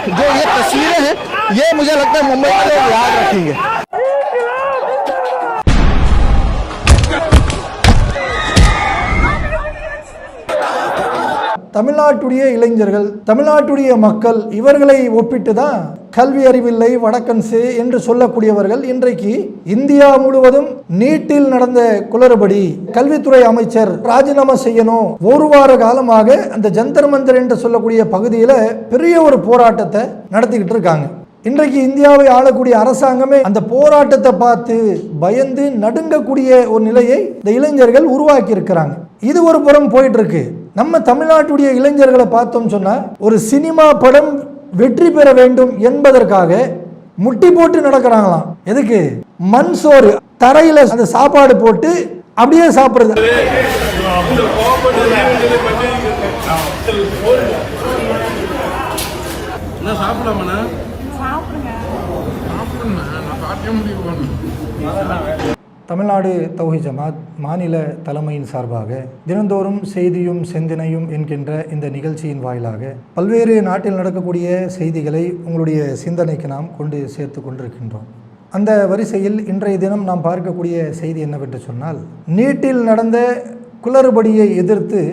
जो ये तस्वीरें हैं ये मुझे लगता है मुंबई के लोग याद रखेंगे। தமிழ்நாட்டுடைய இளைஞர்கள், தமிழ்நாட்டுடைய மக்கள் இவர்களை ஒப்பிட்டு தான் கல்வி அறிவில்லை வடக்கன்சு என்று சொல்லக்கூடியவர்கள் இன்றைக்கு இந்தியா முழுவதும் நீட்டில் நடந்த குளறுபடி கல்வித்துறை அமைச்சர் ராஜினாமா செய்யணும். ஒரு வார காலமாக அந்த ஜந்தர் மந்தர் என்று சொல்லக்கூடிய பகுதியில் பெரிய ஒரு போராட்டத்தை நடத்திக்கிட்டு இருக்காங்க. இன்றைக்கு இந்தியாவை ஆளக்கூடிய அரசாங்கமே அந்த போராட்டத்தை பார்த்து பயந்து நடுங்கக்கூடிய ஒரு நிலையை இந்த இளைஞர்கள் உருவாக்கி இருக்கிறாங்க. இது ஒரு புறம் போயிட்டு இருக்கு. நம்ம தமிழ்நாட்டுடைய இளைஞர்களை பார்த்தோம் சொன்னா ஒரு சினிமா படம் வெற்றி பெற வேண்டும் என்பதற்காக முட்டி போட்டு நடக்கிறாங்களாம். எதுக்கு? மண் சோறு தரையில அந்த சாப்பாடு போட்டு அப்படியே சாப்பிடுறது. தமிழ்நாடு தௌஹீத் ஜமாத் மாநில தலைமையின் சார்பாக தினந்தோறும் செய்தியும் சிந்தனையும் என்கின்ற இந்த நிகழ்ச்சியின் வாயிலாக பல்வேறு நாட்டில் நடக்கக்கூடிய செய்திகளை உங்களுடைய சிந்தனைக்கு நாம் கொண்டு சேர்த்து கொண்டிருக்கின்றோம். அந்த வரிசையில் இன்றைய தினம் நாம் பார்க்கக்கூடிய செய்தி என்னவென்று சொன்னால், நீட்டில் நடந்த குளறுபடியை எதிர்த்து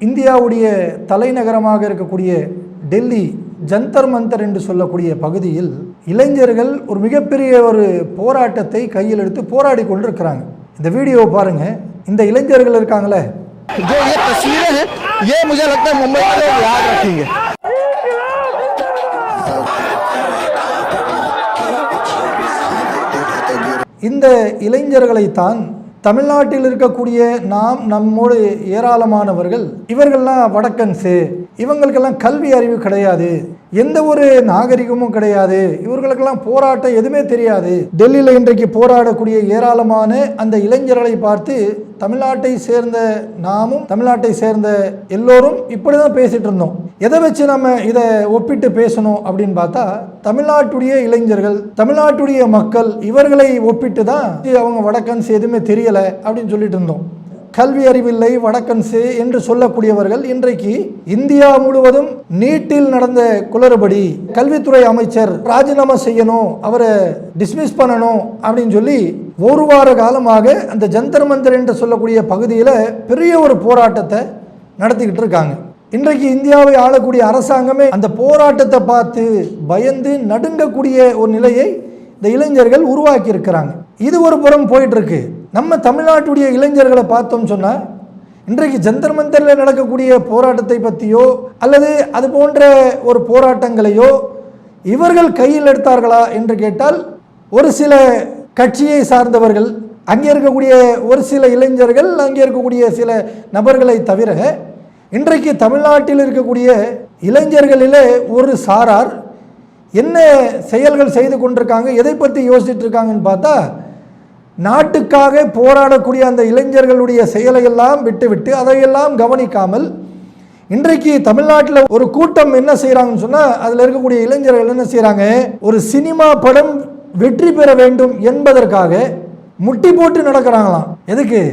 இந்தியாவுடைய தலைநகரமாக இருக்கக்கூடிய டெல்லி ஜந்தர் மந்தர் என்று சொல்லக்கூடிய பகுதியில் இளைஞர்கள் ஒரு மிகப்பெரிய ஒரு போராட்டத்தை கையில் எடுத்து போராடி கொண்டிருக்கிறாங்க. இந்த வீடியோவை பாருங்க. இந்த இளைஞர்கள் இருக்காங்களே, जो ये तस्वीरें हैं ये मुझे लगता है मुंबई के लोग याद रखेंगे। இந்த இளைஞர்களை தான் தமிழ்நாட்டில் இருக்கக்கூடிய நாம் நம்மோடு ஏராளமானவர்கள் இவர்கள்லாம் வடக்கன்ஸு, இவங்களுக்கெல்லாம் கல்வி அறிவு கிடையாது, எந்த ஒரு நாகரிகமும் கிடையாது, இவர்களுக்கெல்லாம் போராட்டம் எதுவுமே தெரியாது. டெல்லியில் இன்றைக்கு போராடக்கூடிய ஏராளமான அந்த இளைஞர்களை பார்த்து தமிழ்நாட்டை சேர்ந்த நாமும் தமிழ்நாட்டை சேர்ந்த எல்லோரும் இப்படி தான் பேசிகிட்டு இருந்தோம். எதை வச்சு நம்ம இதை ஒப்பிட்டு பேசணும் அப்படின்னு பார்த்தா, தமிழ்நாட்டுடைய இளைஞர்கள், தமிழ்நாட்டுடைய மக்கள் இவர்களை ஒப்பிட்டு தான் அவங்க வடக்கன்ஸ் எதுவுமே தெரியலை அப்படின்னு சொல்லிட்டு இருந்தோம். கல்வி அறிவில்லை வடக்கன்சு என்று சொல்லக்கூடியவர்கள் இன்றைக்கு இந்தியா முழுவதும் நீட்டில் நடந்த குளறுபடி கல்வித்துறை அமைச்சர் ராஜினாமா செய்யணும், அவரை டிஸ்மிஸ் பண்ணணும் அப்படின்னு சொல்லி ஒரு வார காலமாக அந்த ஜந்தர் மந்தர் என்று சொல்லக்கூடிய பகுதியில் பெரிய ஒரு போராட்டத்தை நடத்திக்கிட்டு இருக்காங்க. இன்றைக்கு இந்தியாவை ஆளக்கூடிய அரசாங்கமே அந்த போராட்டத்தை பார்த்து பயந்து நடுங்கக்கூடிய ஒரு நிலையை இந்த இளைஞர்கள் உருவாக்கி இருக்கிறாங்க. இது ஒரு புறம் போயிட்டு இருக்கு. நம்ம தமிழ்நாட்டுடைய இளைஞர்களை பார்த்தோம் சொன்னால் இன்றைக்கு ஜந்தர் மந்தரில் நடக்கக்கூடிய போராட்டத்தை பற்றியோ அல்லது அது போன்ற ஒரு போராட்டங்களையோ இவர்கள் கையில் எடுத்தார்களா என்று கேட்டால், ஒரு சில கட்சியை சார்ந்தவர்கள், அங்கே இருக்கக்கூடிய ஒரு சில இளைஞர்கள், அங்கே இருக்கக்கூடிய சில நபர்களை தவிர இன்றைக்கு தமிழ்நாட்டில் இருக்கக்கூடிய இளைஞர்களிலே ஒரு சாரார் என்ன செயல்கள் செய்து கொண்டிருக்காங்க, எதை பற்றி யோசிச்சுட்டு இருக்காங்கன்னு பார்த்தா, நாட்டுக்காக போராடக்கூடிய அந்த இளைஞர்களுடைய செயலையெல்லாம் விட்டுவிட்டு அதையெல்லாம் கவனிக்காமல் இன்றைக்கு தமிழ்நாட்டில் ஒரு கூட்டம் என்ன செய்கிறாங்கன்னு சொன்னால், அதில் இருக்கக்கூடிய இளைஞர்கள் என்ன செய்கிறாங்க, ஒரு சினிமா படம் வெற்றி பெற வேண்டும் என்பதற்காக முட்டி போட்டு நடக்கிறாங்களாம். எதுக்கு?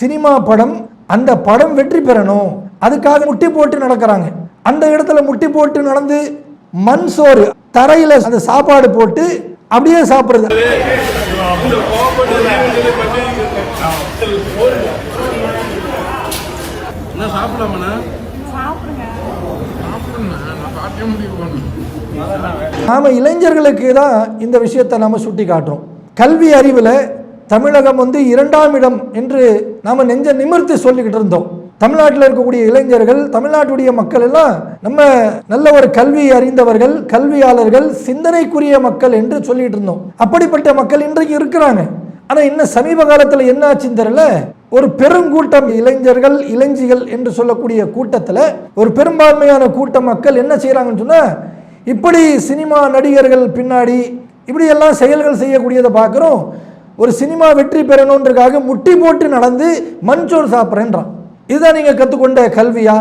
சினிமா படம், அந்த படம் வெற்றி பெறணும், அதுக்காக முட்டி போட்டு நடக்கிறாங்க. அந்த இடத்துல முட்டி போட்டு நடந்து மண் சோறு தரையில அந்த சாப்பாடு போட்டு அப்படியே சாப்பிடுறது. நாம இளைஞர்களுக்கு தான் இந்த விஷயத்தை நாம சுட்டி காட்டுறோம். கல்வி அறிவில் தமிழகம் 2ஆம் இடம் என்று நாம நெஞ்ச நிமிர்த்தி சொல்லிக்கிட்டு இருந்தோம். தமிழ்நாட்டில் இருக்கக்கூடிய இளைஞர்கள், தமிழ்நாட்டுடைய மக்கள் எல்லாம் நம்ம நல்ல ஒரு கல்வி அறிந்தவர்கள், கல்வியாளர்கள், சிந்தனைக்குரிய மக்கள் என்று சொல்லிட்டு இருந்தோம். அப்படிப்பட்ட மக்கள் இன்றைக்கு இருக்கிறாங்க. ஆனால் இன்னும் சமீப காலத்தில் என்ன ஆச்சுன்னு தெரியல, ஒரு பெருங்கூட்டம் இளைஞர்கள், இளைஞிகள் என்று சொல்லக்கூடிய கூட்டத்தில் ஒரு பெரும்பான்மையான கூட்ட மக்கள் என்ன செய்கிறாங்கன்னு சொன்னால், இப்படி சினிமா நடிகர்கள் பின்னாடி இப்படி எல்லாம் செயல்கள் செய்யக்கூடியதை பார்க்குறோம். ஒரு சினிமா வெற்றி பெறணுன்றதுக்காக முட்டி போட்டு நடந்து மண்சோறு சாப்பிட்றேன்றான். இதுதான் நீங்கள் கற்றுக்கொண்ட கல்வியா?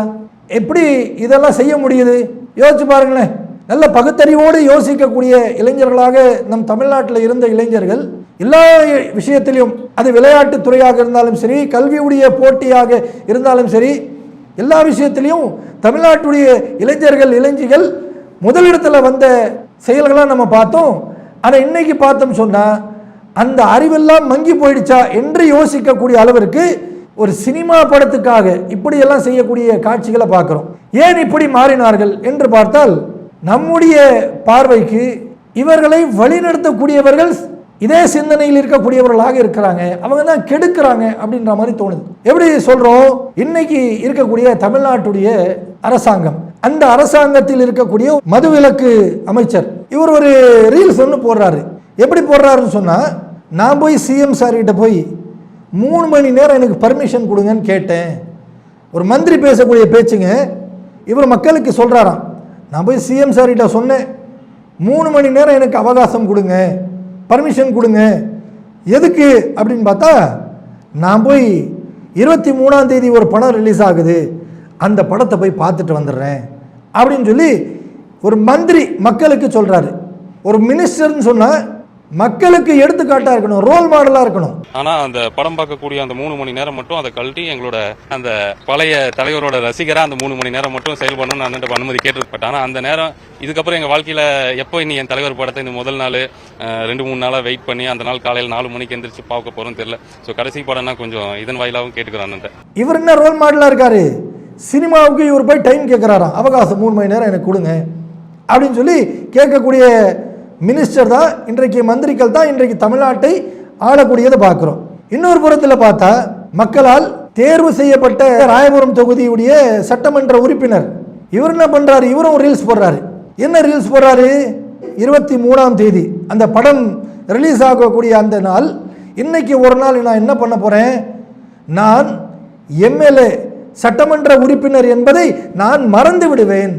எப்படி இதெல்லாம் செய்ய முடியுது? யோசிச்சு பாருங்களேன். நல்ல பகுத்தறிவோடு யோசிக்கக்கூடிய இளைஞர்களாக நம் தமிழ்நாட்டில் இருந்த இளைஞர்கள் எல்லா விஷயத்திலையும், அது விளையாட்டு துறையாக இருந்தாலும் சரி, கல்வியுடைய போட்டியாக இருந்தாலும் சரி, எல்லா விஷயத்திலையும் தமிழ்நாட்டுடைய இளைஞர்கள், இளைஞிகள் முதலிடத்துல வந்த செயல்களாக நம்ம பார்த்தோம். ஆனால் இன்னைக்கு பார்த்தோம் சொன்னால் அந்த அறிவெல்லாம் மங்கி போயிடுச்சா என்று யோசிக்கக்கூடிய அளவிற்கு ஒரு சினிமா படத்துக்காக இப்படியெல்லாம் செய்யக்கூடிய காட்சிகளை பார்க்குறோம். ஏன் இப்படி மாறினார்கள் என்று பார்த்தால் நம்முடைய பார்வைக்கு இவர்களை வழிநடத்தக்கூடியவர்கள் இதே சிந்தனையில் இருக்கக்கூடியவர்களாக இருக்கிறாங்க, அவங்க தான் கெடுக்கிறாங்க அப்படின்ற மாதிரி தோணுது. எப்படி சொல்றோம், இன்னைக்கு இருக்கக்கூடிய தமிழ்நாட்டுடைய அரசாங்கம், அந்த அரசாங்கத்தில் இருக்கக்கூடிய மதுவிலக்கு அமைச்சர் இவர் ஒரு ரீல்ஸ் ஒன்று போடுறாரு. எப்படி போடுறாருன்னு சொன்னா, நான் போய் சிஎம் சார் கிட்ட போய் 3 மணி நேரம் எனக்கு பர்மிஷன் கொடுங்கன்னு கேட்டேன். ஒரு மந்திரி பேசக்கூடிய பேச்சுங்க. இவர் மக்களுக்கு சொல்றாராம், நான் போய் சிஎம் சார் கிட்ட சொன்னேன் 3 மணி நேரம் எனக்கு அவகாசம் கொடுங்க, பர்மிஷன் கொடுங்க. எதுக்கு அப்படின்னு பார்த்தா, நான் போய் 23ஆம் தேதி ஒரு படம் ரிலீஸ் ஆகுது, அந்த படத்தை போய் பார்த்துட்டு வந்துடுறேன் அப்படின்னு சொல்லி ஒரு மந்திரி மக்களுக்கு சொல்றாரு. ஒரு மினிஸ்டர்னு சொன்னா மக்களுக்கு எடுத்துக்காட்டா இருக்கணும், ரோல் மாடலா இருக்கணும். ஆனா அந்த படம் பார்க்கக்கூடிய அந்த 3 மணி நேரம் மட்டும் அதை கழட்டி எங்களோட அந்த பழைய தலைவரோட ரசிகரா அந்த 3 மணி நேரம் மட்டும் செயல்படணும்னு அண்ணன் அனுமதி கேட்டுப்பட்டேன். ஆனா அந்த நேரம் இதுக்கப்புறம் எங்க வாழ்க்கையில எப்போ இனி என் தலைவர் படத்தை இந்த முதல் நாள் 2-3 நாளா வெயிட் பண்ணி அந்த நாள் காலையில் 4 மணிக்கு எந்திரிச்சு பார்க்க போறோம்னு தெரியல. ஸோ கடைசி படம்னா கொஞ்சம் இதன் வாயிலாகவும் கேட்டுக்கிறான். இவர் என்ன ரோல் மாடலா இருக்காரு, சினிமாவுக்கு இவர் போய் டைம் கேட்கிறாராம், அவகாசம் 3 மணி நேரம் எனக்கு கொடுங்க அப்படின்னு சொல்லி கேட்கக்கூடிய மினிஸ்டர் தான் இன்றைக்கு, மந்திரிகள் தான் இன்றைக்கு தமிழ்நாட்டை ஆளக்கூடியதை பார்க்கிறோம். இன்னொரு புறத்தில் பார்த்தா மக்களால் தேர்வு செய்யப்பட்ட ராயபுரம் தொகுதியுடைய சட்டமன்ற உறுப்பினர் இவர் என்ன பண்றாரு, இவரும் ரீல்ஸ் போடுறாரு. என்ன ரீல்ஸ் போடுறாரு, 23ஆம் தேதி அந்த படம் ரிலீஸ் ஆகக்கூடிய அந்த நாள், இன்னைக்கு ஒரு நாள் நான் என்ன பண்ண போறேன், நான் எம்எல்ஏ சட்டமன்ற உறுப்பினர் என்பதை நான் மறந்து விடுவேன்,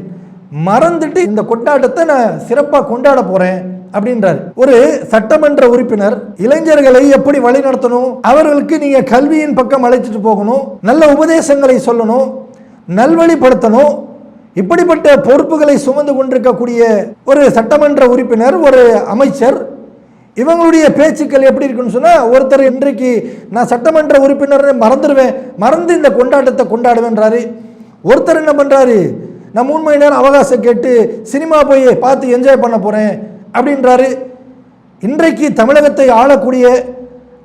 மறந்துட்டு இந்த கொண்டாட்டத்தை நான் சிறப்பாக கொண்டாட போறேன் அப்படின்றார். ஒரு சட்டமன்ற உறுப்பினர் இளைஞர்களை எப்படி வழி நடத்தணும், அவர்களுக்கு நீங்க கல்வியின் பக்கம் அழைச்சிட்டு போகணும், நல்ல உபதேசங்களை சொல்லணும், நல்வழிப்படுத்தணும், இப்படிப்பட்ட பொறுப்புகளை சுமந்து கொண்டிருக்கக்கூடிய ஒரு சட்டமன்ற உறுப்பினர், ஒரு அமைச்சர், இவங்களுடைய பேச்சுக்கள் எப்படி இருக்குன்னு சொன்னா, ஒருத்தர் இன்றைக்கு நான் சட்டமன்ற உறுப்பினர் மறந்துடுவேன், மறந்து இந்த கொண்டாட்டத்தை கொண்டாடுவேன்றாரு. ஒருத்தர் என்ன பண்றாரு, நான் 3 மணி நேரம் அவகாசம் கேட்டு சினிமா போய் பார்த்து என்ஜாய் பண்ண போறேன் அப்படின்றாரு. இன்றைக்கு தமிழகத்தை ஆளக்கூடிய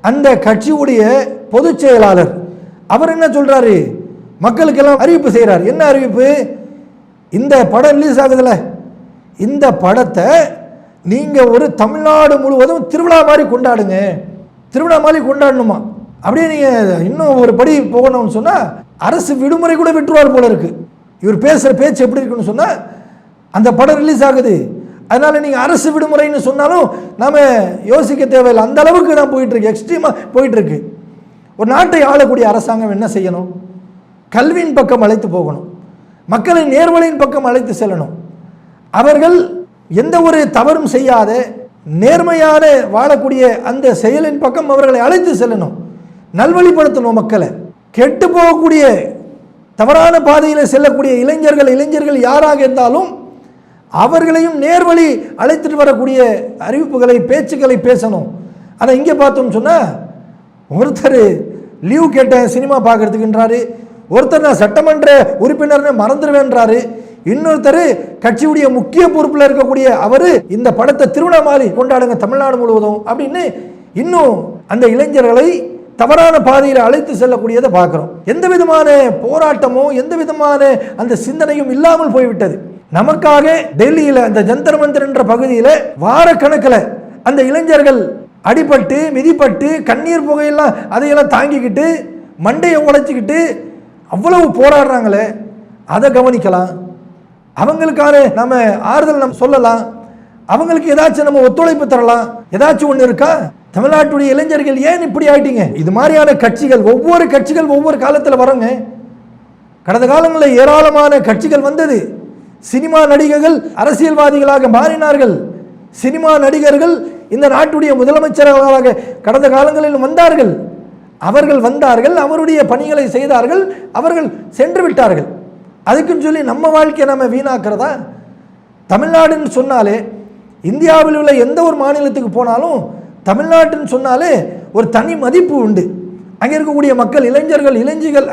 அந்த கட்சியுடைய பொதுச் செயலாளர் அவர் என்ன சொல்றாரு, மக்களுக்கெல்லாம் அறிவிப்பு செய்கிறார். என்ன அறிவிப்பு, இந்த படம் ரிலீஸ் ஆகுதுல, இந்த படத்தை நீங்க ஒரு தமிழ்நாடு முழுவதும் திருவிழா மாதிரி கொண்டாடுங்க, திருவிழா மாதிரி கொண்டாடணுமா. அப்படியே நீங்க இன்னும் ஒரு படி போகணும்னு சொன்னா அரசு விடுமுறை கூட விட்டுருவார் போல இருக்கு. இவர் பேசுகிற பேச்சு எப்படி இருக்குன்னு சொன்னால், அந்த படம் ரிலீஸ் ஆகுது, அதனால் நீங்கள் அரசு விடுமுறைன்னு சொன்னாலும் நாம் யோசிக்க தேவையில்லை, அந்த அளவுக்கு தான் போயிட்டுருக்கு, எக்ஸ்ட்ரீமாக போயிட்டுருக்கு. ஒரு நாட்டை ஆளக்கூடிய அரசாங்கம் என்ன செய்யணும், கல்வியின் பக்கம் அழைத்து போகணும், மக்களை நேர்வழியின் பக்கம் அழைத்து செல்லணும், அவர்கள் எந்த ஒரு தவறும் செய்யாத நேர்மையான வாழக்கூடிய அந்த செயலின் பக்கம் அவர்களை அழைத்து செல்லணும், நல்வழிப்படுத்தணும். மக்களை கெட்டு போகக்கூடிய தவறான பாதையில் செல்லக்கூடிய இளைஞர்கள் யாராக இருந்தாலும் அவர்களையும் நேர்வழி அழைத்துட்டு வரக்கூடிய அறிவிப்புகளை, பேச்சுக்களை பேசணும். ஆனால் இங்கே பார்த்தோம் சொன்னால், ஒருத்தர் லீவ் கேட்டேன் சினிமா பார்க்கறதுக்குன்றாரு, ஒருத்தர் நான் சட்டமன்ற உறுப்பினர்னு மறந்துடுவேன்றாரு, இன்னொருத்தர் கட்சியுடைய முக்கிய பொறுப்பில் இருக்கக்கூடிய அவர் இந்த படத்தை திருவிழா மாதிரி கொண்டாடுங்க தமிழ்நாடு முழுவதும் அப்படின்னு இன்னும் அந்த இளைஞர்களை தவறான பாதையில் அழைத்து செல்லக்கூடியதை பார்க்கிறோம். எந்த விதமான போராட்டமோ எந்த விதமான அந்த சிந்தனையும் இல்லாமல் போய்விட்டது. நமக்காக டெல்லியில் அந்த ஜந்தர் மந்தர் என்ற பகுதியில் வார கணக்கில் அந்த இளைஞர்கள் அடிபட்டு மிதிப்பட்டு கண்ணீர் புகையெல்லாம் அதையெல்லாம் தாங்கிக்கிட்டு மண்டையை உடைச்சிக்கிட்டு அவ்வளவு போராடுறாங்களே, அதை கவனிக்கலாம். அவங்களுக்கான நம்ம ஆறுதல் நம்ம சொல்லலாம், அவங்களுக்கு ஏதாச்சும் நம்ம ஒத்துழைப்பு தரலாம். ஏதாச்சும் ஒன்று இருக்கா? தமிழ்நாட்டுடைய இளைஞர்கள் ஏன் இப்படி ஆயிட்டீங்க? இது மாதிரியான கட்சிகள், ஒவ்வொரு கட்சிகள் ஒவ்வொரு காலத்தில் வரங்க. கடந்த காலங்களில் ஏராளமான கட்சிகள் வந்தது. சினிமா நடிகர்கள் அரசியல்வாதிகளாக மாறினார்கள். சினிமா நடிகர்கள் இந்த நாட்டுடைய முதலமைச்சர்களாக கடந்த காலங்களில் வந்தார்கள். அவர்கள் வந்தார்கள், அவருடைய பணிகளை செய்தார்கள், அவர்கள் சென்று விட்டார்கள். அதுக்குன்னு சொல்லி நம்ம வாழ்க்கையை நம்ம வீணாக்கிறதா? தமிழ்நாடுன்னு சொன்னாலே, இந்தியாவில் உள்ள எந்த ஒரு மாநிலத்துக்கு போனாலும் தமிழ்நாட்டுன்னு சொன்னாலே ஒரு தனி மதிப்பு உண்டு. அங்கே இருக்கக்கூடிய மக்கள், இளைஞர்கள்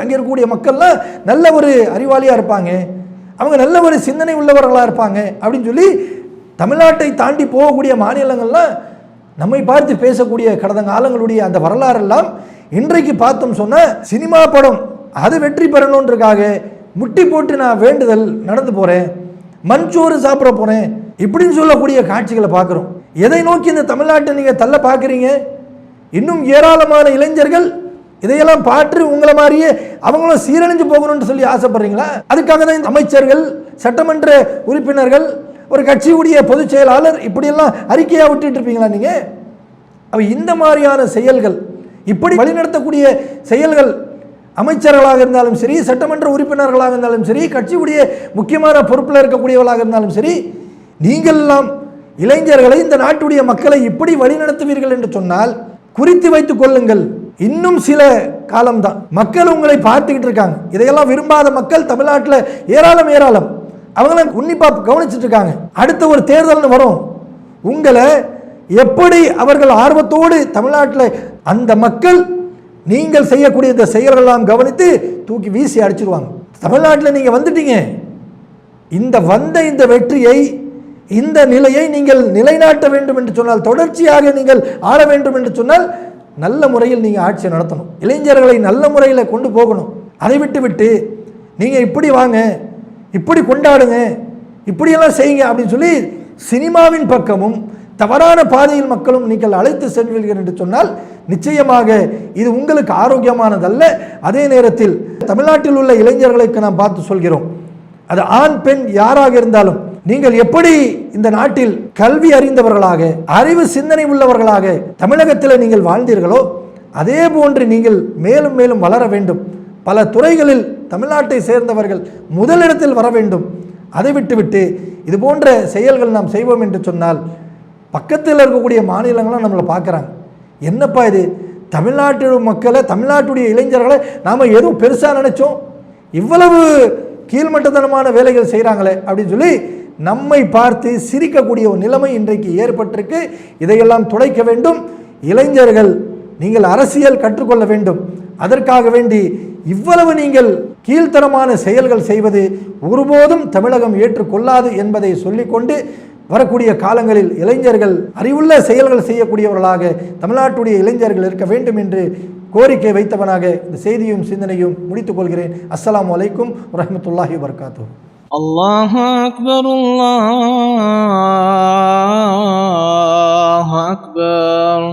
அங்கே இருக்கக்கூடிய மக்கள்லாம் நல்ல ஒரு அறிவாளியாக இருப்பாங்க. அவங்க நல்ல ஒரு சிந்தனை உள்ளவர்களாக இருப்பாங்க அப்படின்னு சொல்லி தமிழ்நாட்டை தாண்டி போகக்கூடிய மாநிலங்கள்லாம் நம்மை பார்த்து பேசக்கூடிய கடந்த காலங்களுடைய அந்த வரலாறெல்லாம் இன்றைக்கு பார்த்தோம் சொன்ன சினிமா படம் அது வெற்றி பெறணுன்றதுக்காக முட்டி போட்டு நான் வேண்டுதல் நடந்து போகிறேன், மண்சோறு சாப்பிட போகிறேன் இப்படின்னு சொல்லக்கூடிய காட்சிகளை பார்க்குறோம். எதை நோக்கி இந்த தமிழ்நாட்டை நீங்கள் தள்ள பார்க்குறீங்க? இன்னும் ஏராளமான இளைஞர்கள் இதையெல்லாம் பார்த்து உங்களை மாதிரியே அவங்களும் சீரழிஞ்சு போகணும்னு சொல்லி ஆசைப்படுறீங்களா? அதுக்காக தான் இந்த அமைச்சர்கள், சட்டமன்ற உறுப்பினர்கள், ஒரு கட்சியுடைய பொதுச் செயலாளர் இப்படியெல்லாம் அறிக்கையாக விட்டுட்டு இருப்பீங்களா நீங்கள்? அப்போ இந்த மாதிரியான செயல்கள், இப்படி வழிநடத்தக்கூடிய செயல்கள் அமைச்சர்களாக இருந்தாலும் சரி, சட்டமன்ற உறுப்பினர்களாக இருந்தாலும் சரி, கட்சியுடைய முக்கியமான பொறுப்பில் இருக்கக்கூடியவர்களாக இருந்தாலும் சரி, நீங்கள் எல்லாம் இளைஞர்களை, இந்த நாட்டுடைய மக்களை இப்படி வழிநடத்துவீர்கள் என்று சொன்னால் குறித்து வைத்துக் கொள்ளுங்கள். இன்னும் சில காலம்தான் மக்கள் உங்களை பார்த்துக்கிட்டு இருக்காங்க. இதையெல்லாம் விரும்பாத மக்கள் தமிழ்நாட்டில் ஏராளம். அவங்களாம் உன்னிப்பாக கவனிச்சுட்டு இருக்காங்க. அடுத்த ஒரு தேர்தல்னு வரும், உங்களை எப்படி அவர்கள் ஆர்வத்தோடு தமிழ்நாட்டில் அந்த மக்கள் நீங்கள் செய்யக்கூடிய இந்த செயல்களெல்லாம் கவனித்து தூக்கி வீசி அடிச்சிருவாங்க. தமிழ்நாட்டில் நீங்கள் வந்துட்டீங்க, இந்த வெற்றியை, இந்த நிலையை நீங்கள் நிலைநாட்ட வேண்டும் என்று சொன்னால், தொடர்ச்சியாக நீங்கள் ஆள வேண்டும் என்று சொன்னால் நல்ல முறையில் நீங்கள் ஆட்சி நடத்தணும், இளைஞர்களை நல்ல முறையில் கொண்டு போகணும். அதை விட்டு நீங்கள் இப்படி வாங்க, இப்படி கொண்டாடுங்க, இப்படியெல்லாம் செய்யுங்க அப்படின்னு சொல்லி சினிமாவின் பக்கமும் தவறான பாதையில் மக்களும் நீங்கள் அழைத்து செல்வீர்கள் என்று சொன்னால் நிச்சயமாக இது உங்களுக்கு ஆரோக்கியமானதல்ல. அதே நேரத்தில் தமிழ்நாட்டில் உள்ள இளைஞர்களுக்கு நாம் பார்த்து சொல்கிறோம், அது ஆண் பெண் யாராக இருந்தாலும் நீங்கள் எப்படி இந்த நாட்டில் கல்வி அறிந்தவர்களாக, அறிவு சிந்தனை உள்ளவர்களாக தமிழகத்தில் நீங்கள் வாழ்ந்தீர்களோ அதே போன்று நீங்கள் மேலும் மேலும் வளர வேண்டும். பல துறைகளில் தமிழ்நாட்டை சேர்ந்தவர்கள் முதலிடத்தில் வர வேண்டும். அதை விட்டு இது போன்ற செயல்கள் நாம் செய்வோம் என்று சொன்னால் பக்கத்தில் இருக்கக்கூடிய மாநிலங்களாம் நம்மளை பார்க்குறாங்க, என்னப்பா இது தமிழ்நாட்டு மக்களை, தமிழ்நாட்டுடைய இளைஞர்களை நாம் எதுவும் பெருசாக நினைச்சோம், இவ்வளவு கீழ்மட்டத்தனமான வேலைகள் செய்கிறாங்களே அப்படின்னு சொல்லி நம்மை பார்த்து சிரிக்கக்கூடிய ஒரு நிலைமை இன்றைக்கு ஏற்பட்டிருக்கு. இதையெல்லாம் துடைக்க வேண்டும். இளைஞர்கள் நீங்கள் அரசியல் கற்றுக்கொள்ள வேண்டும். அதற்காக வேண்டி இவ்வளவு நீங்கள் கீழ்த்தரமான செயல்கள் செய்வது ஒருபோதும் தமிழகம் ஏற்றுக்கொள்ளாது என்பதை சொல்லிக்கொண்டு வரக்கூடிய காலங்களில் இளைஞர்கள் அறிவுள்ள செயல்கள் செய்யக்கூடியவர்களாக தமிழ்நாட்டுடைய இளைஞர்கள் இருக்க வேண்டும் என்று கோரிக்கை வைத்தவனாக இந்த செய்தியும் சிந்தனையும் முடித்துக் கொள்கிறேன். அஸ்ஸலாமு அலைக்கும் வரஹ்மத்துல்லாஹி வபரகாத்துஹு. அல்லாஹு அக்பர், அல்லாஹு அக்பர்.